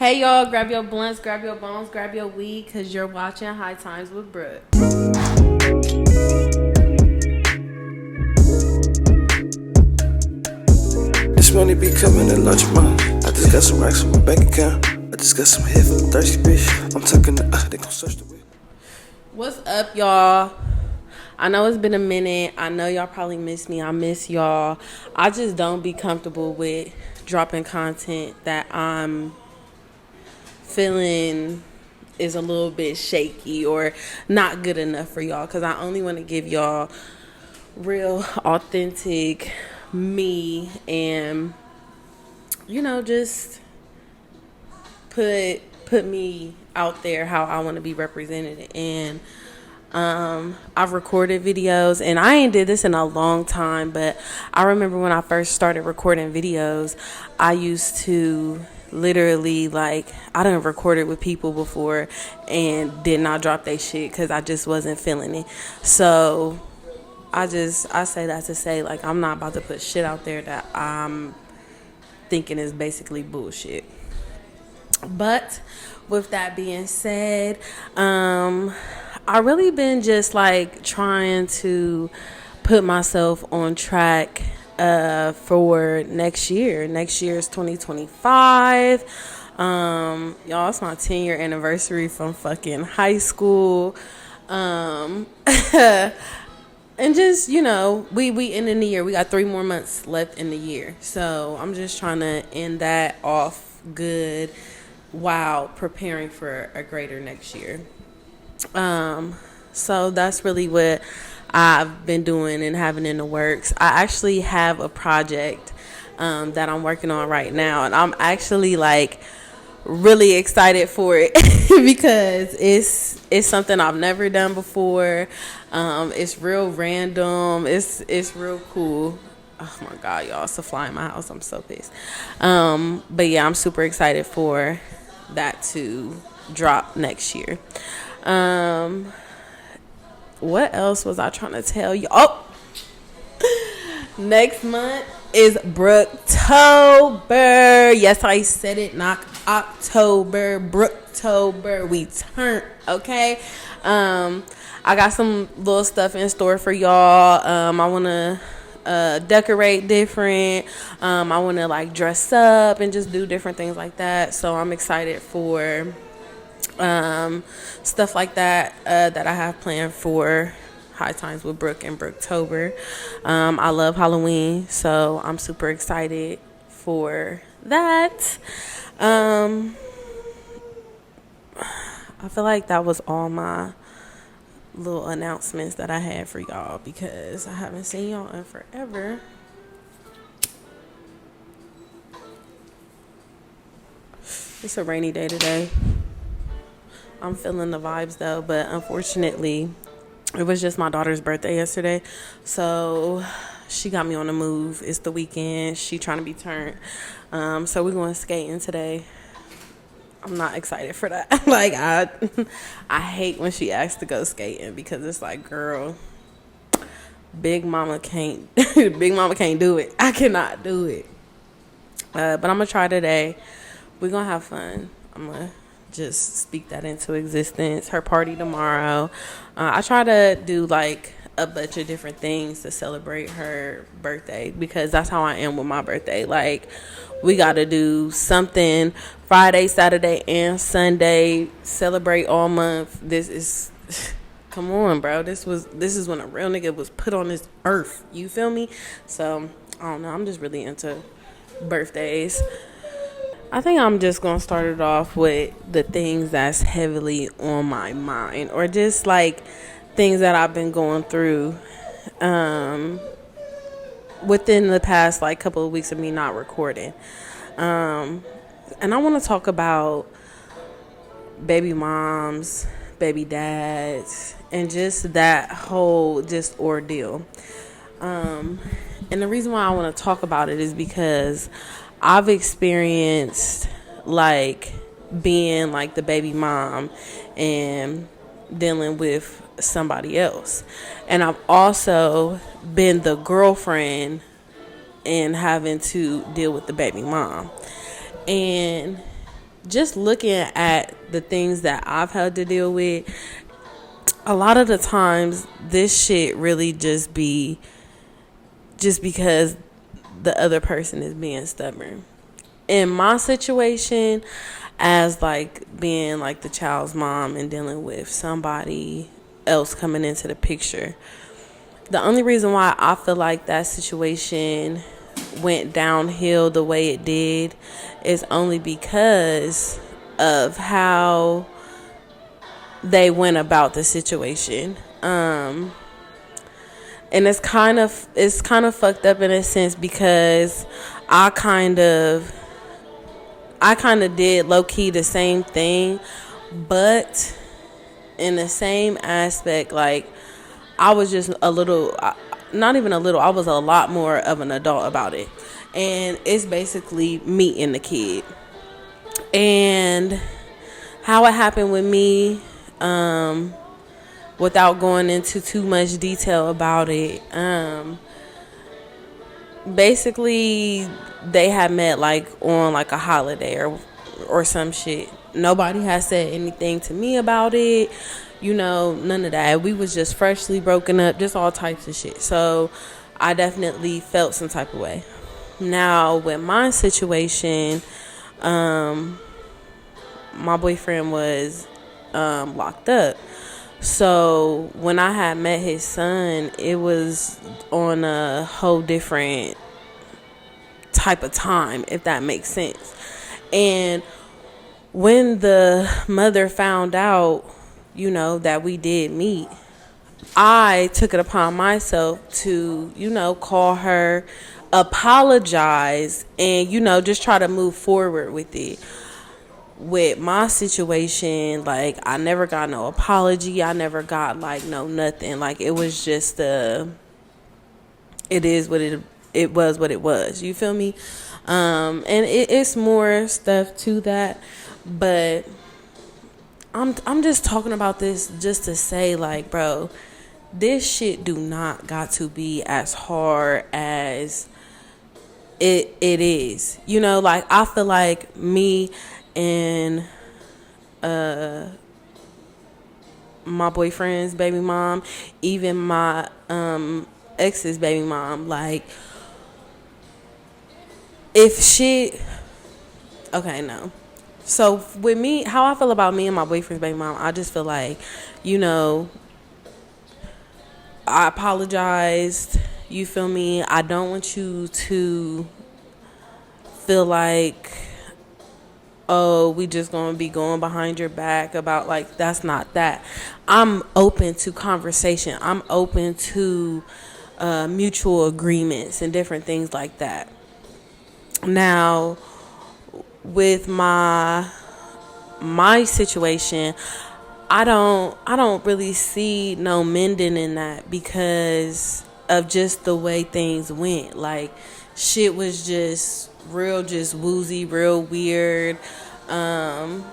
Hey y'all, grab your blunts, grab your bones, grab your weed, cause you're watching High Times with Brook. This money be coming in large amount. I just got some racks on my bank account. I just got some head for the thirsty bitch. I'm talking to they gon' search the whip. What's up, y'all? I know it's been a minute. I know y'all probably miss me. I miss y'all. I just don't be comfortable with dropping content that I'm feeling is a little bit shaky or not good enough for y'all, because I only want to give y'all real authentic me and just put me out there how I want to be represented. And I've recorded videos, and I ain't did this in a long time, but I remember when I first started recording videos, I used to literally, I done recorded with people before and did not drop they shit because I just wasn't feeling it. So I say that to say, I'm not about to put shit out there that I'm thinking is basically bullshit. But with that being said, I really been just trying to put myself on track for next year. Next year is 2025. Y'all, it's my 10-year anniversary from fucking high school. And just, we ending the year. We got 3 more months left in the year. So I'm just trying to end that off good while preparing for a greater next year. So that's really what I've been doing and having in the works. I actually have a project that I'm working on right now, and I'm actually really excited for it because it's something I've never done before. It's real random. It's real cool. Oh my god, y'all, it's a fly in my house. I'm so pissed. But yeah, I'm super excited for that to drop next year. What else was I trying to tell you? Oh, next month is Brooktober. Yes, I said it, not October. Brooktober. We turn, okay? I got some little stuff in store for y'all. I want to decorate different. I want to dress up and just do different things like that. So I'm excited for stuff like that that I have planned for High Times with Brook and Brooktober. I love Halloween, so I'm super excited for that. I feel like that was all my little announcements that I had for y'all because I haven't seen y'all in forever. It's a rainy day today. I'm feeling the vibes though, but unfortunately it was just my daughter's birthday yesterday, so she got me on the move. It's the weekend. She trying to be turned. So we're going skating today. I'm not excited for that. I hate when she asks to go skating because it's girl, big mama can't do it. I cannot do it. But I'm gonna try today. We're gonna have fun. I'm gonna just speak that into existence. Her party tomorrow. I try to do a bunch of different things to celebrate her birthday because that's how I am with my birthday. We got to do something Friday, Saturday, and Sunday. Celebrate all month. This is come on, bro. This is when a real nigga was put on this earth. You feel me? So I don't know. I'm just really into birthdays. I think I'm just going to start it off with the things that's heavily on my mind, or just things that I've been going through within the past couple of weeks of me not recording. And I want to talk about baby moms, baby dads, and just that whole ordeal. And the reason why I want to talk about it is because I've experienced being the baby mom and dealing with somebody else. And I've also been the girlfriend and having to deal with the baby mom. And just looking at the things that I've had to deal with, a lot of the times this shit really just be just because the other person is being stubborn. In my situation, as like being like the child's mom and dealing with somebody else coming into the picture, the only reason why I feel like that situation went downhill the way it did is only because of how they went about the situation. And it's kind of fucked up in a sense, because I kind of did low key the same thing, but in the same aspect, like I was just a little, not even a little, I was a lot more of an adult about it. And it's basically meeting the kid. And how it happened with me, without going into too much detail about it, basically they had met like on like a holiday or some shit. Nobody has said anything to me about it, none of that. We was just freshly broken up, just all types of shit. So I definitely felt some type of way. Now with my situation, my boyfriend was locked up. So when I had met his son, it was on a whole different type of time, if that makes sense. And when the mother found out, that we did meet, I took it upon myself to, call her, apologize, and, just try to move forward with it. With my situation, like, I never got no apology. I never got, like, no nothing. Like, it was just it was what it was. You feel me? And it's more stuff to that. But I'm just talking about this just to say, like, bro, this shit do not got to be as hard as it is. Like, I feel like me and my boyfriend's baby mom, even my ex's baby mom, like, if she, okay, no. So with me, how I feel about me and my boyfriend's baby mom, I just feel like, I apologized. You feel me? I don't want you to feel like, oh, we just gonna be going behind your back about, like, that's not that. I'm open to conversation. I'm open to mutual agreements and different things like that. Now, with my situation, I don't really see no mending in that because of just the way things went. Like, shit was just woozy, real weird. And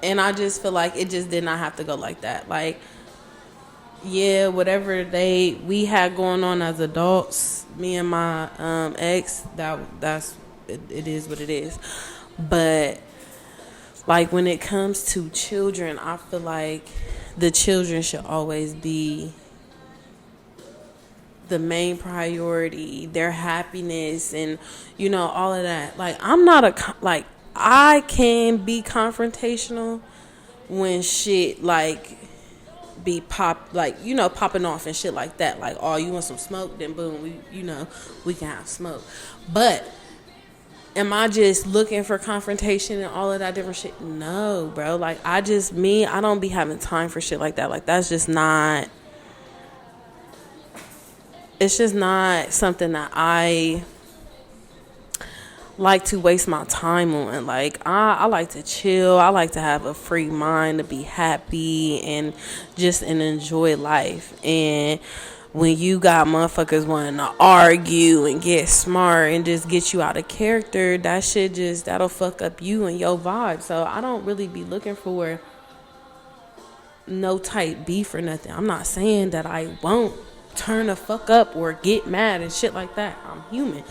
I just feel like it just did not have to go like that. Like, yeah, whatever we had going on as adults, me and my ex, that's it is what it is. But like, when it comes to children, I feel like the children should always be the main priority, their happiness, and all of that. Like, I'm not I can be confrontational when shit like be popping off and shit like that. Like, oh, you want some smoke? Then boom, we can have smoke. But am I just looking for confrontation and all of that different shit? No, bro. Like, I don't be having time for shit like that. Like, that's just not. It's just not something that I like to waste my time on. Like, I like to chill. I like to have a free mind, to be happy and just enjoy life. And when you got motherfuckers wanting to argue and get smart and just get you out of character, that shit that'll fuck up you and your vibe. So I don't really be looking for no type beef or nothing. I'm not saying that I won't turn the fuck up or get mad and shit like that. I'm human.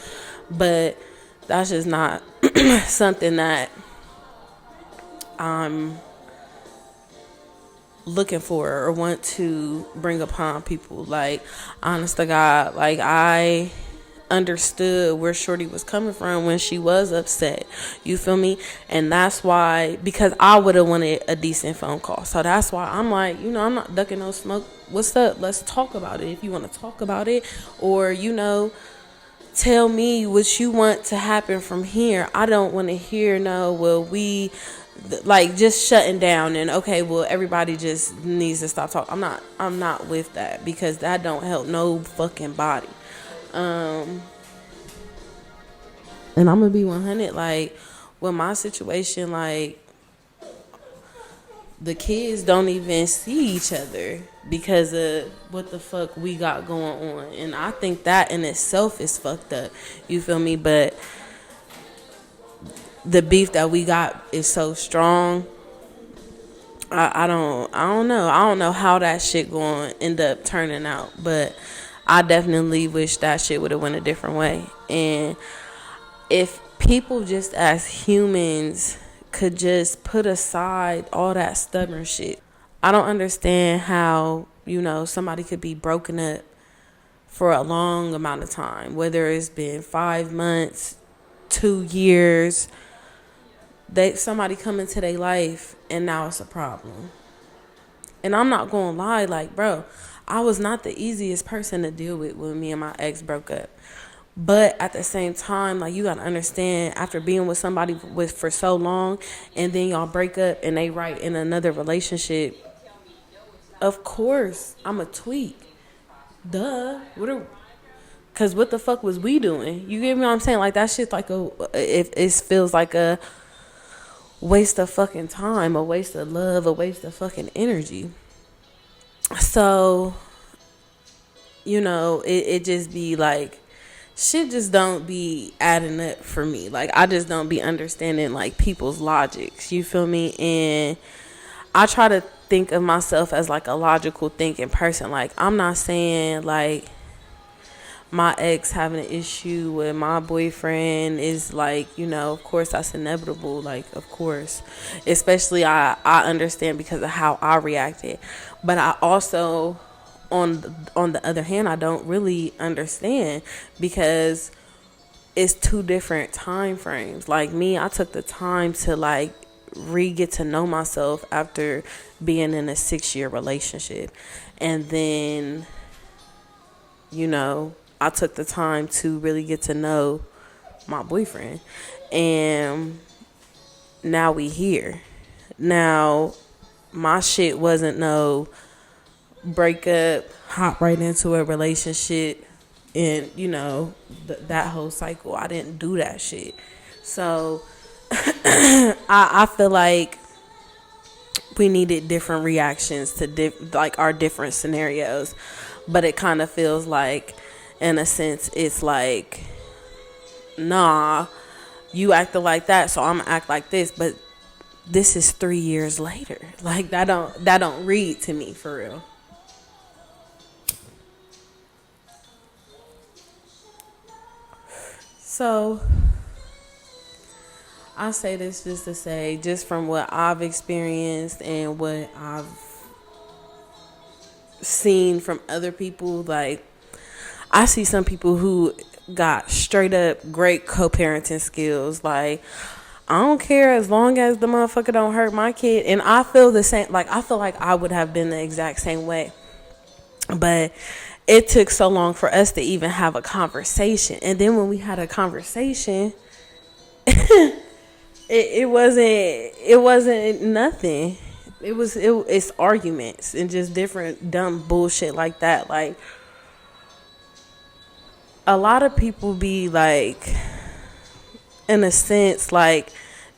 But that's just not something that I'm looking for or want to bring upon people. Like, honest to God, like, I understood where Shorty was coming from when she was upset. You feel me? And that's why, because I would have wanted a decent phone call. So that's why I'm like, I'm not ducking no smoke. What's up? Let's talk about it. If you want to talk about it, or, tell me what you want to happen from here. I don't want to hear, no, well, we, like, just shutting down and, okay, well, everybody just needs to stop talking. I'm not with that, because that don't help no fucking body. And I'm gonna be 100, like, with my situation, like, the kids don't even see each other because of what the fuck we got going on. And I think that in itself is fucked up. You feel me? But the beef that we got is so strong. I don't know. I don't know how that shit going to end up turning out. But I definitely wish that shit would have went a different way. And if people just as humans could just put aside all that stubborn shit. I don't understand how, somebody could be broken up for a long amount of time, whether it's been 5 months, 2 years. Somebody come into their life and now it's a problem. And I'm not gonna lie, like, bro, I was not the easiest person to deal with when me and my ex broke up. But at the same time, like, you gotta understand, after being with somebody for so long, and then y'all break up and they right in another relationship, of course I'm a tweak. Duh. Cause what the fuck was we doing? You get me what I'm saying? Like, that shit's like it feels like a waste of fucking time, a waste of love, a waste of fucking energy. So, it just be like, shit just don't be adding up for me. Like, I just don't be understanding, like, people's logics. You feel me? And I try to think of myself as, like, a logical thinking person. Like, I'm not saying, like, my ex having an issue with my boyfriend is, like, of course that's inevitable. Like, of course. Especially I understand because of how I reacted. But I also, on the other hand, I don't really understand, because it's 2 different time frames. Like, me, I took the time to, like, get to know myself after being in a 6-year relationship. And then, I took the time to really get to know my boyfriend. And now we here. Now, my shit wasn't no break up, hop right into a relationship, and that whole cycle. I didn't do that shit. So I feel like we needed different reactions to like our different scenarios. But it kind of feels like, in a sense, it's like, nah, you acted like that, so I'm gonna act like this. But this is 3 years later. Like, that don't read to me, for real. So, I say this just to say, just from what I've experienced and what I've seen from other people, like, I see some people who got straight up great co-parenting skills. Like, I don't care as long as the motherfucker don't hurt my kid. And I feel the same. Like, I feel like I would have been the exact same way. But it took so long for us to even have a conversation. And then when we had a conversation, it wasn't nothing. It's arguments and just different dumb bullshit like that. Like, a lot of people be, like, in a sense, like,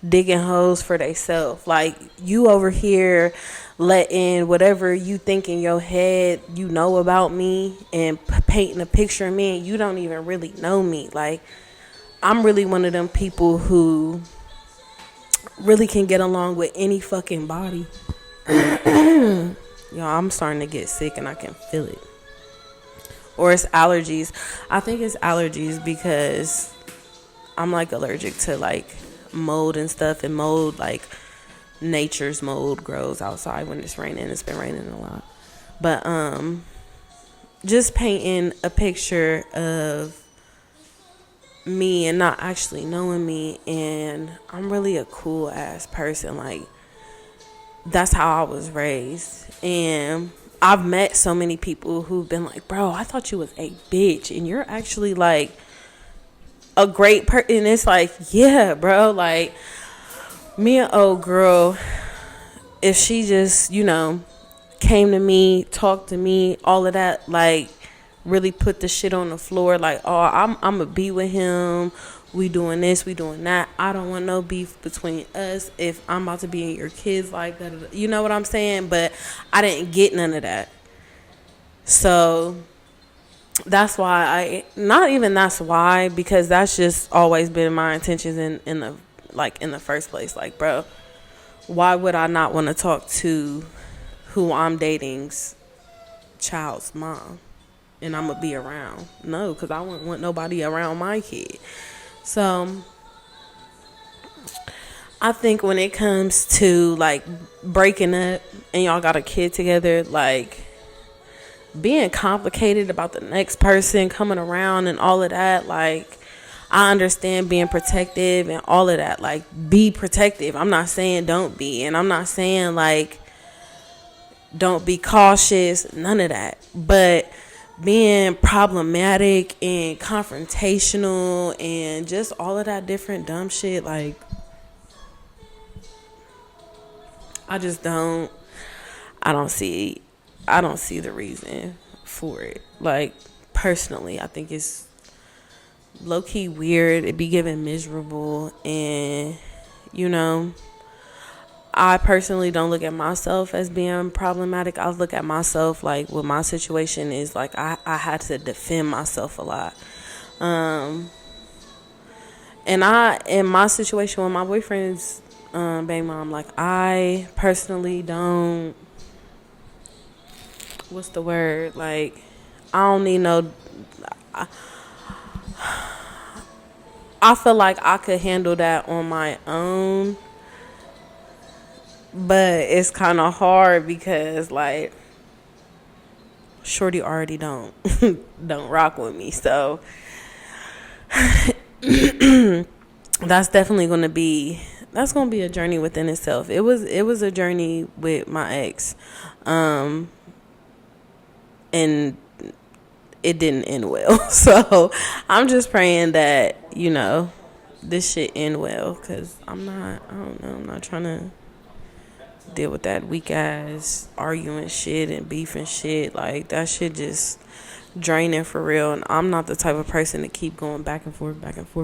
digging holes for themselves. Like, you over here letting whatever you think in your head about me and painting a picture of me, and you don't even really know me. Like, I'm really one of them people who really can get along with any fucking body. Yo, I'm starting to get sick and I can feel it. Or it's allergies. I think it's allergies because I'm, like, allergic to, like, mold and stuff, and mold, like nature's mold, grows outside when it's raining. It's been raining a lot. But just painting a picture of me and not actually knowing me, and I'm really a cool ass person. Like, that's how I was raised. And I've met so many people who've been like, bro, I thought you was a bitch, and you're actually like a great person. And it's like, yeah, bro, like, me and old girl, if she just, came to me, talked to me, all of that, like, really put the shit on the floor, like, oh, I'm gonna be with him, we doing this, we doing that, I don't want no beef between us if I'm about to be in your kids, like that, you know what I'm saying? But I didn't get none of that. So that's why because that's just always been my intentions in the first place. Like, bro, why would I not want to talk to who I'm dating's child's mom? And I'm gonna be around. No, because I wouldn't want nobody around my kid. So I think when it comes to like breaking up and y'all got a kid together, like, being complicated about the next person coming around and all of that, like, I understand being protective and all of that. Like, be protective. I'm not saying don't be, and I'm not saying like don't be cautious, none of that. But being problematic and confrontational and just all of that different dumb shit, like, I don't see the reason for it. Like, personally, I think it's low-key weird. It be giving miserable, and I personally don't look at myself as being problematic. I look at myself like what my situation is like. I had to defend myself a lot. And in my situation with my boyfriend's baby mom, like, I personally don't, what's the word? Like, I don't need no, I feel like I could handle that on my own. But it's kind of hard because, like, shorty already don't rock with me. So that's definitely going to be a journey within itself. It was a journey with my ex. And it didn't end well. So I'm just praying that, this shit end well, because I'm not trying to deal with that weak ass arguing shit and beefing shit. Like, that shit just draining for real, and I'm not the type of person to keep going back and forth.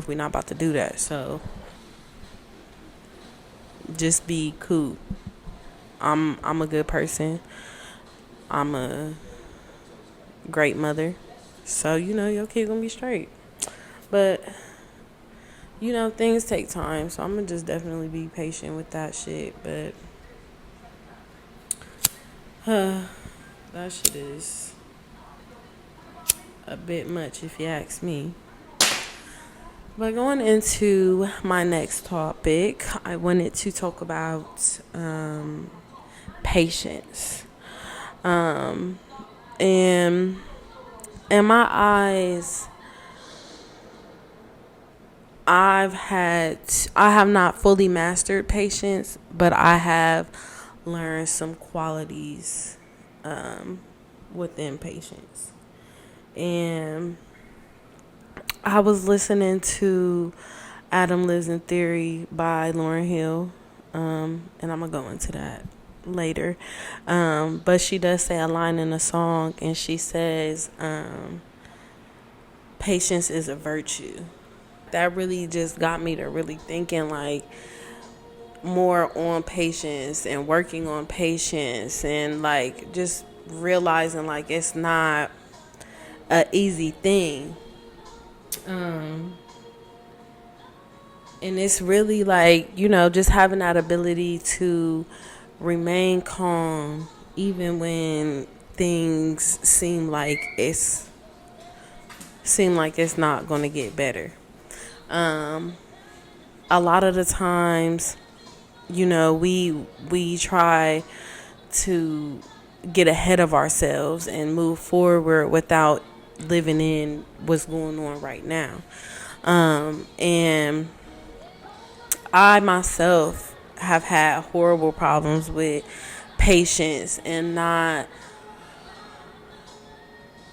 We're not about to do that. So just be cool. I'm a good person. I'm a great mother. So your kid gonna be straight. But things take time, so I'm gonna just definitely be patient with that shit. But that shit is a bit much if you ask me. But going into my next topic, I wanted to talk about patience. And in my eyes, I have not fully mastered patience, but I have learned some qualities within patience. And I was listening to Adam Lives in Theory by Lauryn Hill, and I'm gonna go into that later. But she does say a line in a song, and she says, patience is a virtue. That really just got me to really thinking, like, more on patience and working on patience, and like just realizing like it's not a easy thing. And it's really like, just having that ability to remain calm even when things seem like it's not going to get better. A a lot of the times, you know, we try to get ahead of ourselves and move forward without living in what's going on right now. And I myself have had horrible problems with patience and not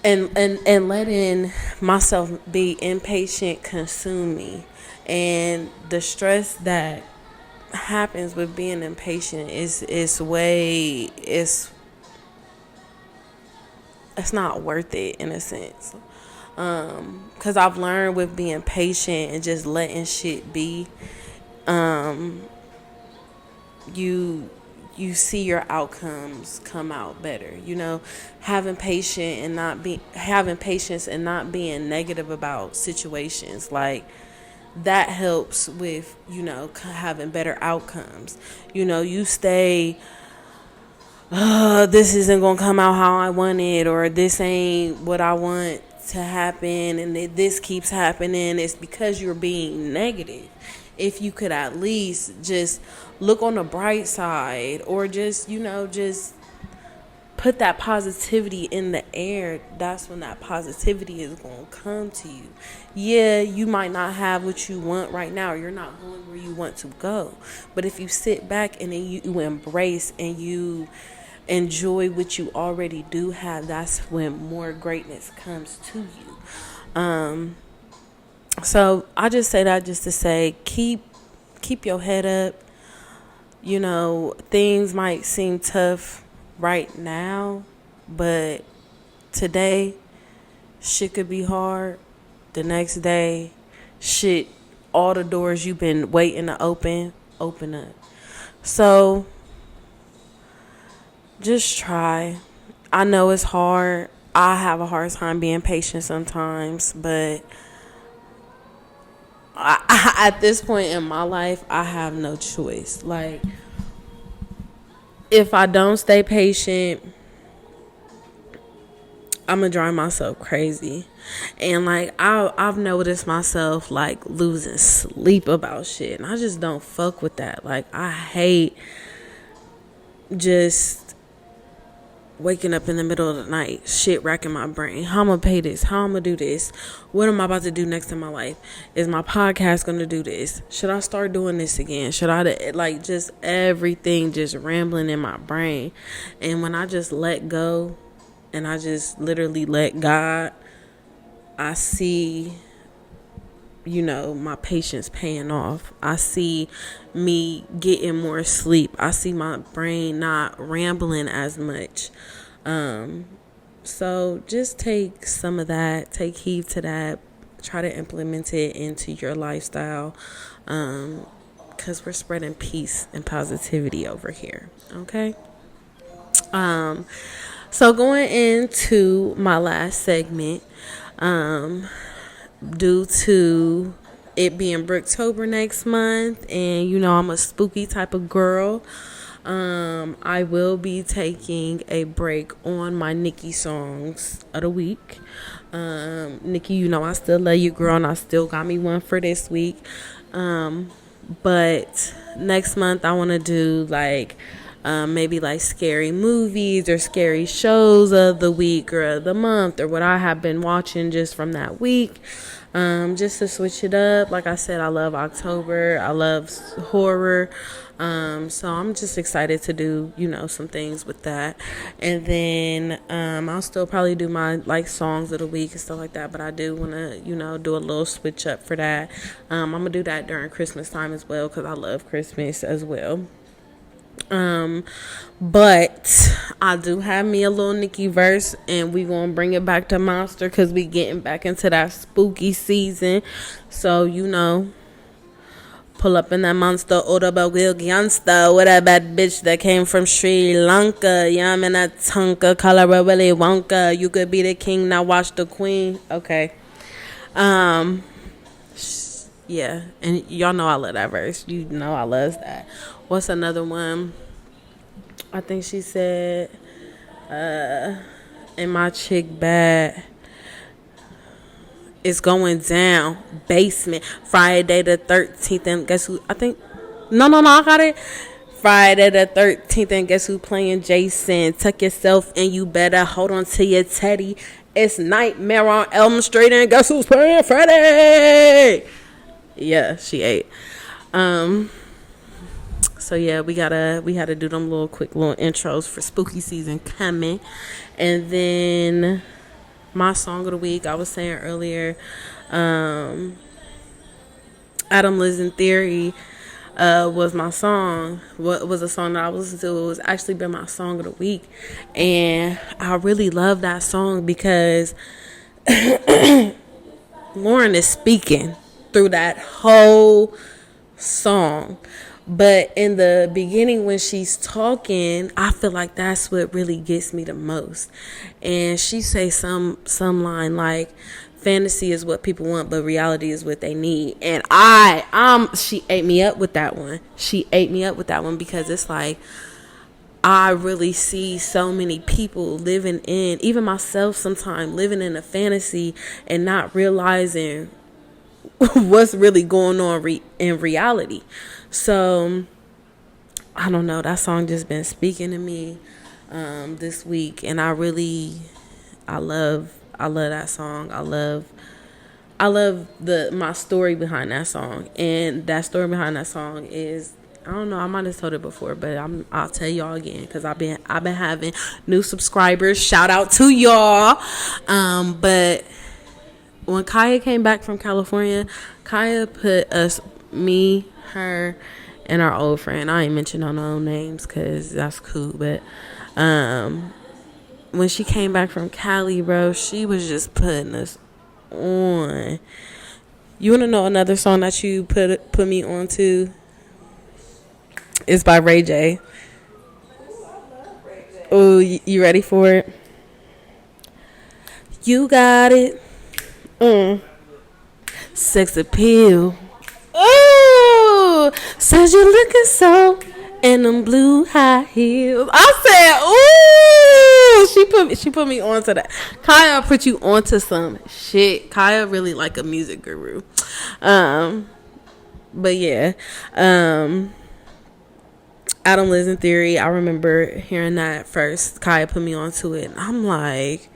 and letting myself be impatient consume me. And the stress that happens with being impatient is it's not worth it in a sense. Because I've learned with being patient and just letting shit be, you see your outcomes come out better. You know, having patience and not being negative about situations, like that helps with, you know, having better outcomes. You know, you stay, this isn't gonna come out how I want it, or this ain't what I want to happen, and this keeps happening. It's because you're being negative. If you could at least just look on the bright side, or just, you know, just put that positivity in the air, that's when that positivity is going to come to you. Yeah, you might not have what you want right now, or you're not going where you want to go. But if you sit back and then you embrace and you enjoy what you already do have, that's when more greatness comes to you. So I just say that just to say, keep your head up. You know, things might seem tough right now, but today shit could be hard. The next day, shit, all the doors you've been waiting to open up. So just try. I know it's hard. I have a hard time being patient sometimes, but at this point in my life, I have no choice. Like, if I don't stay patient, I'm gonna drive myself crazy. And like, I've noticed myself like losing sleep about shit, and I just don't fuck with that. Like, I hate just waking up in the middle of the night, shit racking my brain. How I'm gonna pay this? How I'm gonna do this? What am I about to do next in my life? Is my podcast gonna do this? Should I start doing this again? Should I, like, just everything just rambling in my brain. And when I just let go and I just literally let God, I see, you know, my patience paying off. I see me getting more sleep. I see my brain not rambling as much. So just take some of that, take heed to that, try to implement it into your lifestyle, because we're spreading peace and positivity over here. Okay. So going into my last segment, due to it being Brooktober next month, and you know I'm a spooky type of girl, I will be taking a break on my Nicki songs of the week. Nicki, you know I still love you, girl, and I still got me one for this week. But next month I want to do like maybe like scary movies or scary shows of the week or of the month, or what I have been watching just from that week. Just to switch it up. Like I said, I love October. I love horror. So I'm just excited to do, you know, some things with that. And then I'll still probably do my like songs of the week and stuff like that. But I do want to, you know, do a little switch up for that. I'm going to do that during Christmas time as well, because I love Christmas as well. But I do have me a little Nicki verse, and we gonna bring it back to Monster, because we getting back into that spooky season. So, you know, pull up in that monster, Oda Will Gangsta, with that bad bitch that came from Sri Lanka. Yeah, I'm in that Tonka, color Willy Wonka. You could be the king, now watch the queen. Okay. Yeah, and y'all know I love that verse. You know I love that. What's another one? I think she said, and my chick bad, It's going down. Basement. Friday the 13th. And guess who? I think. No, I got it. Friday the 13th. And guess who playing Jason? Tuck yourself and you better hold on to your teddy. It's Nightmare on Elm Street. And guess who's playing Friday? Yeah, she ate. So yeah, we had to do them quick little intros for spooky season coming. And then my song of the week, I was saying earlier, Adam, Liz, and Theory was my song. What was a song that I listened to? It was actually been my song of the week, and I really love that song because Lauren is speaking through that whole song. But in the beginning, when she's talking, I feel like that's what really gets me the most. And she say some line like, fantasy is what people want, but reality is what they need. And she ate me up with that one. She ate me up with that one because it's like, I really see so many people living in, even myself sometimes, living in a fantasy and not realizing what's really going on in reality. So I don't know, that song just been speaking to me this week, and I love that song. I love my story behind that song, and that story behind that song is, I don't know, I might have told it before, but I'll tell y'all again because I've been having new subscribers. Shout out to y'all. But when Kaya came back from California, Kaya put me, her, and our old friend. I ain't mention no names because that's cool. But when she came back from Cali, bro, she was just putting us on. You want to know another song that you put me on to? It's by Ray J. Oh, you ready for it? You got it. Sex appeal. Ooh, says you're looking so in them blue high heels. I said, ooh, she put me onto that. Kaya put you onto some shit. Kaya really like a music guru. But yeah, Adam, Liz, and Theory. I remember hearing that first. Kaya put me onto it, and I'm like,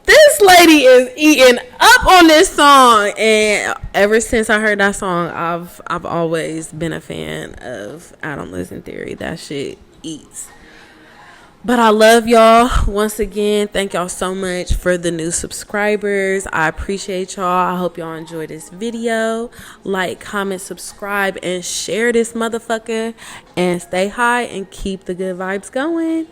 this lady is eating up on this song. And ever since I heard that song, I've always been a fan of Adam, Liz, and Theory. That shit eats. But I love y'all. Once again, thank y'all so much for the new subscribers. I appreciate y'all. I hope y'all enjoy this video. Like, comment, subscribe, and share this motherfucker. And stay high and keep the good vibes going.